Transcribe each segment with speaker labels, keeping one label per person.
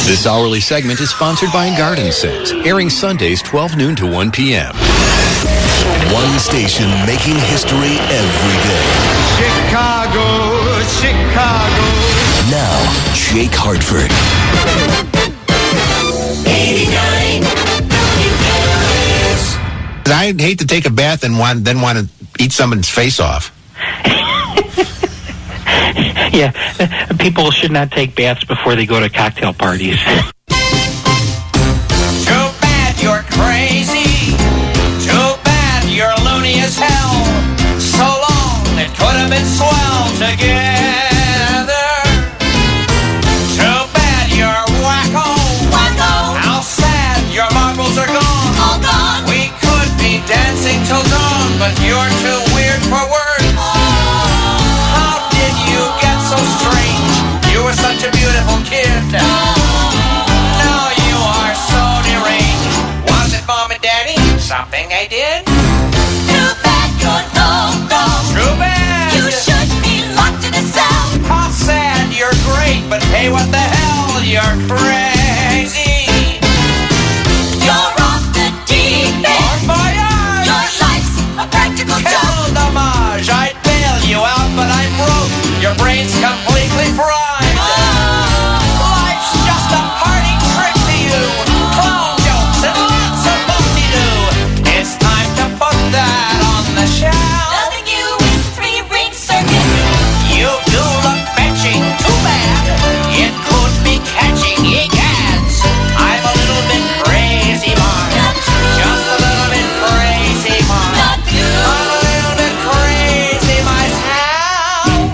Speaker 1: This hourly segment is sponsored by Garden Sense, airing Sundays 12 noon to 1 p.m.
Speaker 2: One station making history every day.
Speaker 3: Chicago, Chicago.
Speaker 2: Now, Jake Hartford.
Speaker 4: 89.
Speaker 5: I'd hate to take a bath and then want to eat someone's face off.
Speaker 6: Yeah, people should not take baths before they go to cocktail parties.
Speaker 3: Too bad you're crazy. Too bad you're loony as hell. So long, it could have been swell together. Too bad you're wacko.
Speaker 4: Wacko.
Speaker 3: How sad your marbles are gone.
Speaker 4: All gone.
Speaker 3: We could be dancing till dawn, but you're too weird for words. How did you get so strange? You were such a beautiful kid. Now you are so deranged. Was it Mom and Daddy? Something I did?
Speaker 4: Too bad you're no-go.
Speaker 3: Too bad.
Speaker 4: You should be locked in a cell.
Speaker 3: How sad, you're great, but hey, what the hell? You're crazy.
Speaker 4: You're off the deep
Speaker 3: Bon
Speaker 4: end.
Speaker 3: voyage.
Speaker 4: Your life's a practical
Speaker 3: Quel
Speaker 4: joke.
Speaker 3: dommage. I'd bail you out, but I'm broke. Your brain's completely fried. Life's just a party trick to you. Clown jokes and lots of booty-doo. It's time to put that on the shelf.
Speaker 4: Loving you is three-ring circus.
Speaker 3: You do look fetching, too bad. It could be catching, egads. I'm a little bit crazy, Mark.
Speaker 4: Not true.
Speaker 3: Just a little bit crazy, Mark.
Speaker 4: Not you.
Speaker 3: I'm a little bit crazy myself.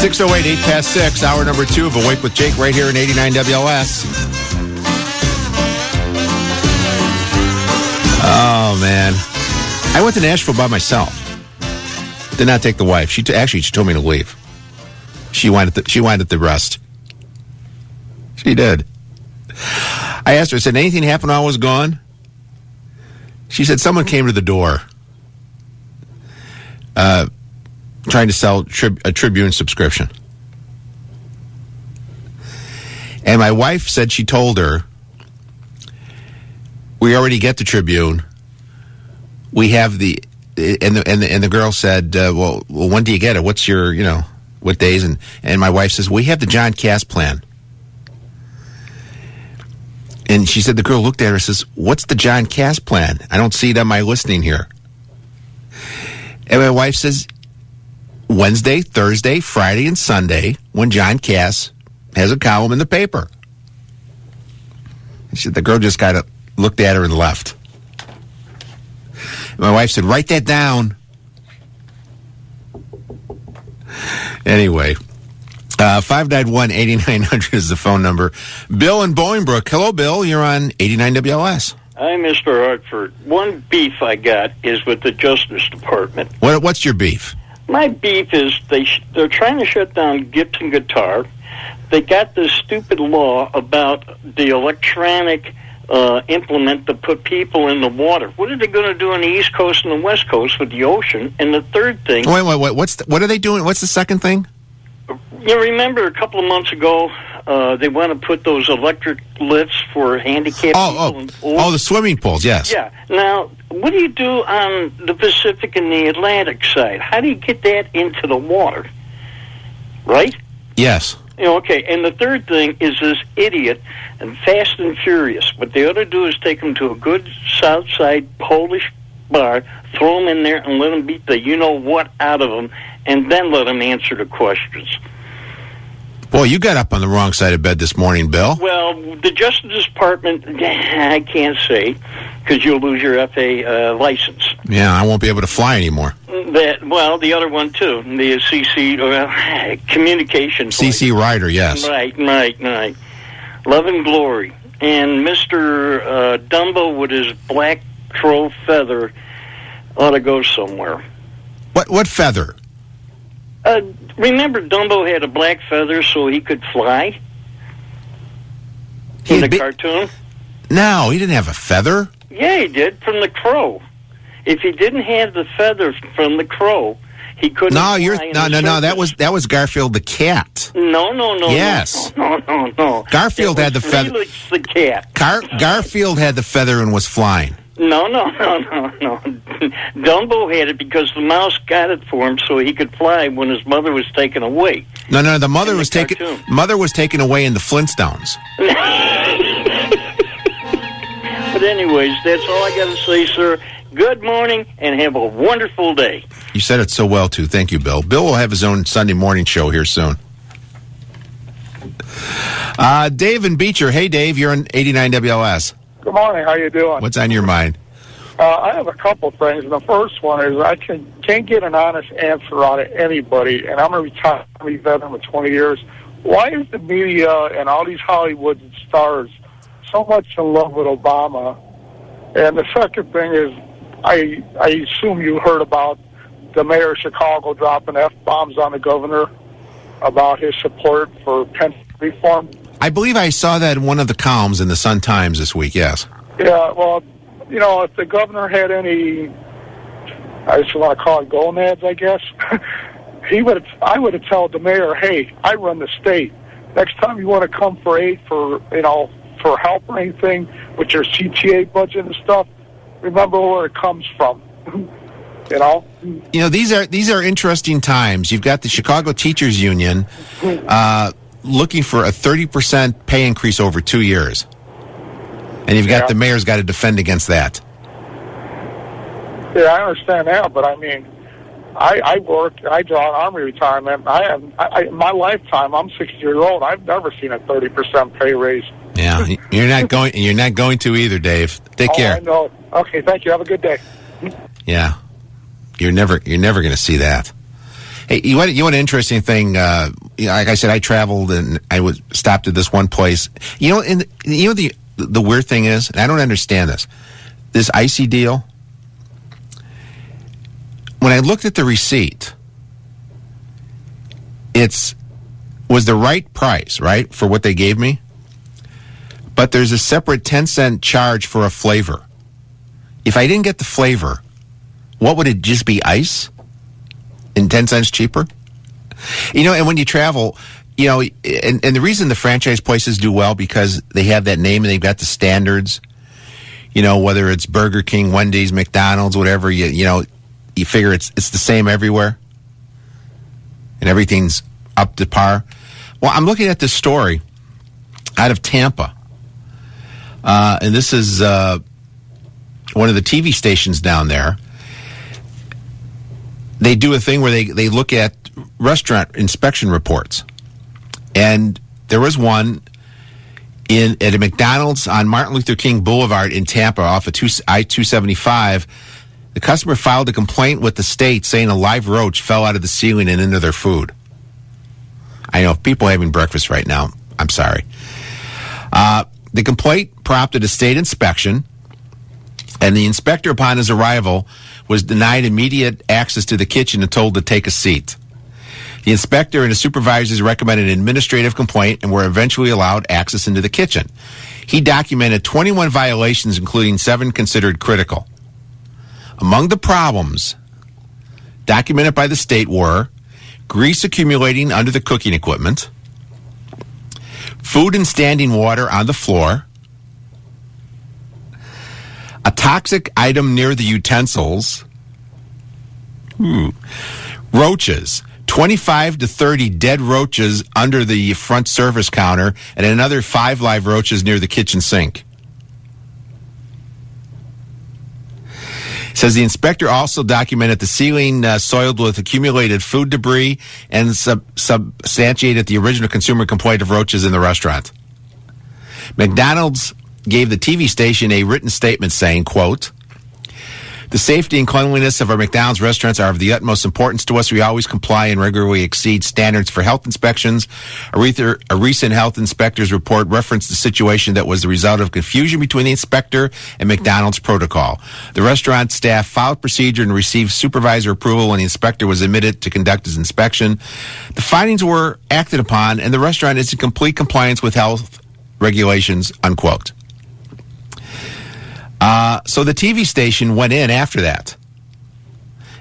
Speaker 5: 6:08, 8:06, hour number 2 of Awake with Jake right here in 89 WLS. Oh, man. I went to Nashville by myself. Did not take the wife. She told me to leave. She wanted the rest. She did. I asked her, I said, anything happen while I was gone? She said, someone came to the door trying to sell a Tribune subscription. And my wife said she told her, we already get the Tribune. We have the girl said, well, when do you get it? What's your, what days? And my wife says, we have the John Cass plan. And she said, the girl looked at her and says, what's the John Cass plan? I don't see it on my listing here. And my wife says, Wednesday, Thursday, Friday, and Sunday, when John Cass has a column in the paper. And the girl just kind of looked at her and left. And my wife said, write that down. Anyway, 591-8900 is the phone number. Bill in Bolingbrook. Hello, Bill. You're on 89 WLS.
Speaker 7: Hi, Mr. Hartford. One beef I got is with the Justice Department.
Speaker 5: What's your beef?
Speaker 7: My beef is they're trying to shut down Gibson Guitar. They got this stupid law about the electronic implement to put people in the water. What are they going to do on the East Coast and the West Coast with the ocean? And the third thing...
Speaker 5: Wait. What are they doing? What's the second thing?
Speaker 7: You remember a couple of months ago, they want to put those electric lifts for handicapped people.
Speaker 5: The swimming pools, yes.
Speaker 7: Yeah. Now, what do you do on the Pacific and the Atlantic side? How do you get that into the water? Right?
Speaker 5: Yes.
Speaker 7: Okay. And the third thing is this idiot and Fast and Furious. What they ought to do is take them to a good South Side Polish bar, throw them in there, and let them beat the you-know-what out of them, and then let them answer the questions.
Speaker 5: Boy, you got up on the wrong side of bed this morning, Bill.
Speaker 7: Well, the Justice Department, I can't say, because you'll lose your FAA license.
Speaker 5: Yeah, I won't be able to fly anymore.
Speaker 7: The other one, too, the CC, communication.
Speaker 5: CC Rider, yes.
Speaker 7: Right. Love and Glory. And Mr. Dumbo with his black crow feather ought to go somewhere.
Speaker 5: What feather?
Speaker 7: Remember Dumbo had a black feather so he could fly? In the cartoon?
Speaker 5: No, he didn't have a feather.
Speaker 7: Yeah, he did, from the crow. If he didn't have the feather from the crow, He couldn't.
Speaker 5: No, you're
Speaker 7: fly in
Speaker 5: no.
Speaker 7: the circus.
Speaker 5: That was Garfield the cat.
Speaker 7: No.
Speaker 5: Yes.
Speaker 7: No.
Speaker 5: Garfield had the feather.
Speaker 7: Felix the cat.
Speaker 5: Garfield had the feather and was flying.
Speaker 7: No. Dumbo had it because the mouse got it for him so he could fly when his mother was taken away.
Speaker 5: No. The mother
Speaker 7: In the
Speaker 5: was taken.
Speaker 7: cartoon.
Speaker 5: Mother was taken away in the Flintstones.
Speaker 7: But anyways, that's all I got to say, sir. Good morning and have a wonderful day.
Speaker 5: You said it so well too. Thank you, Bill. Bill will have his own Sunday morning show here soon. Dave and Beecher. Hey, Dave. You're on 89 WLS.
Speaker 8: Good morning. How you doing?
Speaker 5: What's on your mind?
Speaker 8: I have a couple things. And the first one is I can't get an honest answer out of anybody, and I'm a retired Army veteran with 20 years. Why is the media and all these Hollywood stars so much in love with Obama? And the second thing is, I assume you heard about the mayor of Chicago dropping F-bombs on the governor about his support for pension reform.
Speaker 5: I believe I saw that in one of the columns in the Sun-Times this week, yes.
Speaker 8: Yeah, well, you know, if the governor had any, I just want to call it gonads, I guess, I would have told the mayor, hey, I run the state. Next time you want to come for aid for help or anything with your CTA budget and stuff, remember where it comes from. You know,
Speaker 5: these are interesting times. You've got the Chicago Teachers Union looking for a 30% pay increase over 2 years, and you've got the mayor's got to defend against that.
Speaker 8: Yeah, I understand that, but I mean, I work. I draw an Army retirement. In my lifetime, I'm 60 years old. I've never seen a 30% pay raise.
Speaker 5: Yeah, you're not going. You're not going to either, Dave. Take care.
Speaker 8: I know. Okay, thank you. Have a good day.
Speaker 5: Yeah, you're never going to see that. Hey, you want an interesting thing? Like I said, I traveled and I stopped at this one place. The weird thing is, and I don't understand this icy deal. When I looked at the receipt, was the right price, right, for what they gave me. But there's a separate 10-cent charge for a flavor. If I didn't get the flavor, what would it just be, ice? And 10 cents cheaper? And when you travel, and the reason the franchise places do well because they have that name and they've got the standards, whether it's Burger King, Wendy's, McDonald's, whatever, you figure it's the same everywhere. And everything's up to par. Well, I'm looking at this story out of Tampa. And this is one of the TV stations down there. They do a thing where they look at restaurant inspection reports. And there was one at a McDonald's on Martin Luther King Boulevard in Tampa off of I-275. The customer filed a complaint with the state saying a live roach fell out of the ceiling and into their food. I know, if people are having breakfast right now, I'm sorry. The complaint prompted a state inspection, and the inspector, upon his arrival, was denied immediate access to the kitchen and told to take a seat. The inspector and his supervisors recommended an administrative complaint and were eventually allowed access into the kitchen. He documented 21 violations, including 7 considered critical. Among the problems documented by the state were grease accumulating under the cooking equipment, food and standing water on the floor, a toxic item near the utensils, roaches, 25 to 30 dead roaches under the front service counter, and another 5 live roaches near the kitchen sink. It says the inspector also documented the ceiling soiled with accumulated food debris and substantiated the original consumer complaint of roaches in the restaurant. McDonald's gave the TV station a written statement saying, quote, "The safety and cleanliness of our McDonald's restaurants are of the utmost importance to us. We always comply and regularly exceed standards for health inspections. A recent health inspector's report referenced the situation that was the result of confusion between the inspector and McDonald's protocol. The restaurant staff followed procedure and received supervisor approval when the inspector was admitted to conduct his inspection. The findings were acted upon, and the restaurant is in complete compliance with health regulations," unquote. So the TV station went in after that.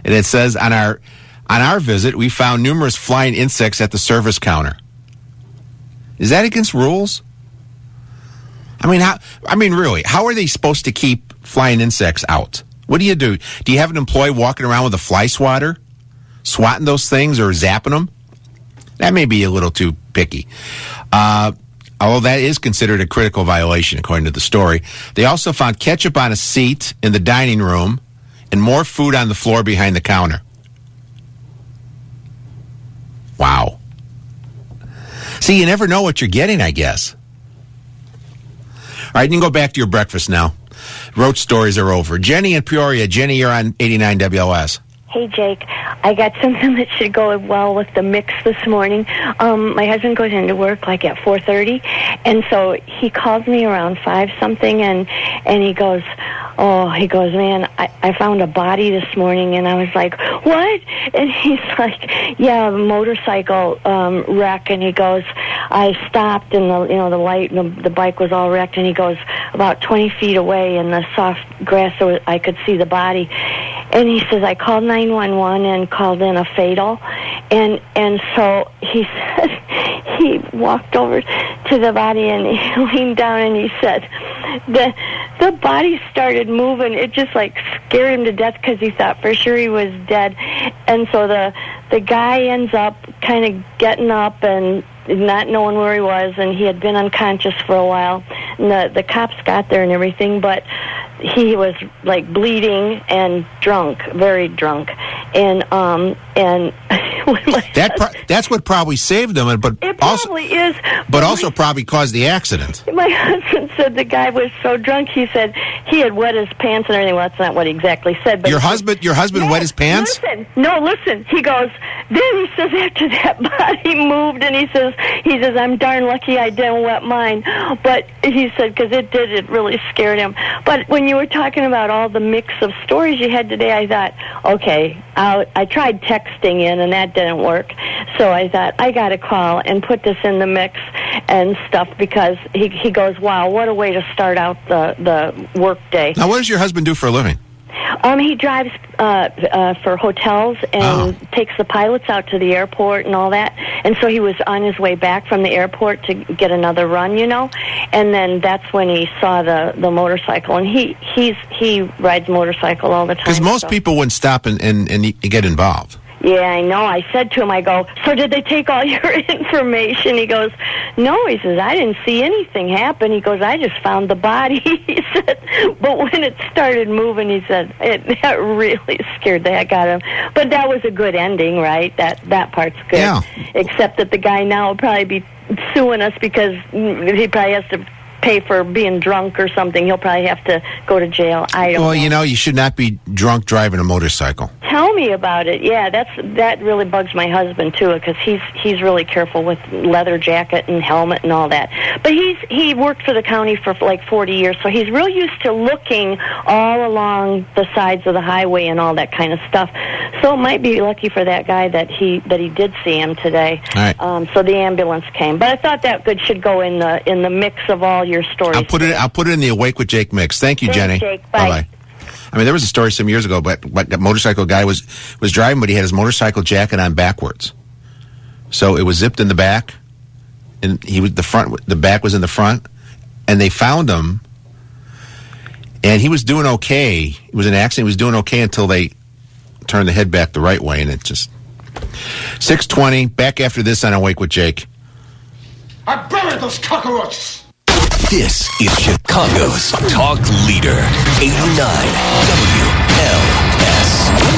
Speaker 5: And it says, on our On our visit, we found numerous flying insects at the service counter. Is that against rules? Really, how are they supposed to keep flying insects out? What do you do? Do you have an employee walking around with a fly swatter, swatting those things or zapping them? That may be a little too picky. Although that is considered a critical violation, according to the story. They also found ketchup on a seat in the dining room and more food on the floor behind the counter. Wow. See, you never know what you're getting, I guess. All right, you can go back to your breakfast now. Roach stories are over. Jenny in Peoria. Jenny, you're on 89 WLS.
Speaker 9: Hey, Jake. I got something that should go well with the mix this morning. My husband goes into work like at 4:30, and so he calls me around 5-something, and he goes, man, I found a body this morning, and I was like, what? And he's like, yeah, a motorcycle wreck, and he goes, I stopped, and the light, and the bike was all wrecked, and he goes, about 20 feet away in the soft grass, so I could see the body. And he says, I called 911 and called in a fatal. And so he said, he walked over to the body and he leaned down and he said, the body started moving. It just like scared him to death because he thought for sure he was dead. And so the guy ends up kind of getting up and not knowing where he was, and he had been unconscious for a while. And the cops got there and everything, but he was like bleeding and drunk, very drunk, and
Speaker 5: that's what probably saved him. But
Speaker 9: it
Speaker 5: also,
Speaker 9: probably is.
Speaker 5: But also probably caused the accident.
Speaker 9: My husband said the guy was so drunk. He said he had wet his pants and everything. Well, that's not what he exactly said. But
Speaker 5: your husband wet his pants?
Speaker 9: Listen. He goes. Then he says after that body moved, and he says I'm darn lucky I didn't wet mine. But he said because it really scared him. But when you were talking about all the mix of stories you had today, I thought, okay, I tried texting in, and that didn't work. So I thought, I got to call and put this in the mix and stuff, because he goes, wow, what a way to start out the work day.
Speaker 5: Now, what does your husband do for a living?
Speaker 9: He drives for hotels and takes the pilots out to the airport and all that. And so he was on his way back from the airport to get another run, And then that's when he saw the motorcycle. And he rides motorcycle all the time.
Speaker 5: Because most people wouldn't stop and get involved.
Speaker 9: Yeah, I know. I said to him, I go, so did they take all your information? He goes, no. He says, I didn't see anything happen. He goes, I just found the body. He said, but when it started moving, he said, that really scared the heck out of him. But that was a good ending, right? That part's good. Yeah. Except that the guy now will probably be suing us because he probably has to pay for being drunk or something. He'll probably have to go to jail. I don't know.
Speaker 5: You should not be drunk driving a motorcycle.
Speaker 9: Tell me about it. Yeah, that really bugs my husband too, because he's really careful with leather jacket and helmet and all that. But he worked for the county for like 40 years, so he's real used to looking all along the sides of the highway and all that kind of stuff. So it might be lucky for that guy that he did see him today.
Speaker 5: All right.
Speaker 9: So the ambulance came. But I thought that should go in the mix of all your stories.
Speaker 5: I'll put it in the Awake with Jake mix. Thank you, Jenny.
Speaker 9: Jake. Bye.
Speaker 5: Bye-bye. There was a story some years ago, but a motorcycle guy was driving, but he had his motorcycle jacket on backwards. So it was zipped in the back, and the back was in the front, and they found him, and he was doing okay. It was an accident. He was doing okay until they turned the head back the right way, and it just... 6:20, back after this on Awake with Jake.
Speaker 10: I buried those cockroaches!
Speaker 2: This is Chicago's talk leader, 89 WLS.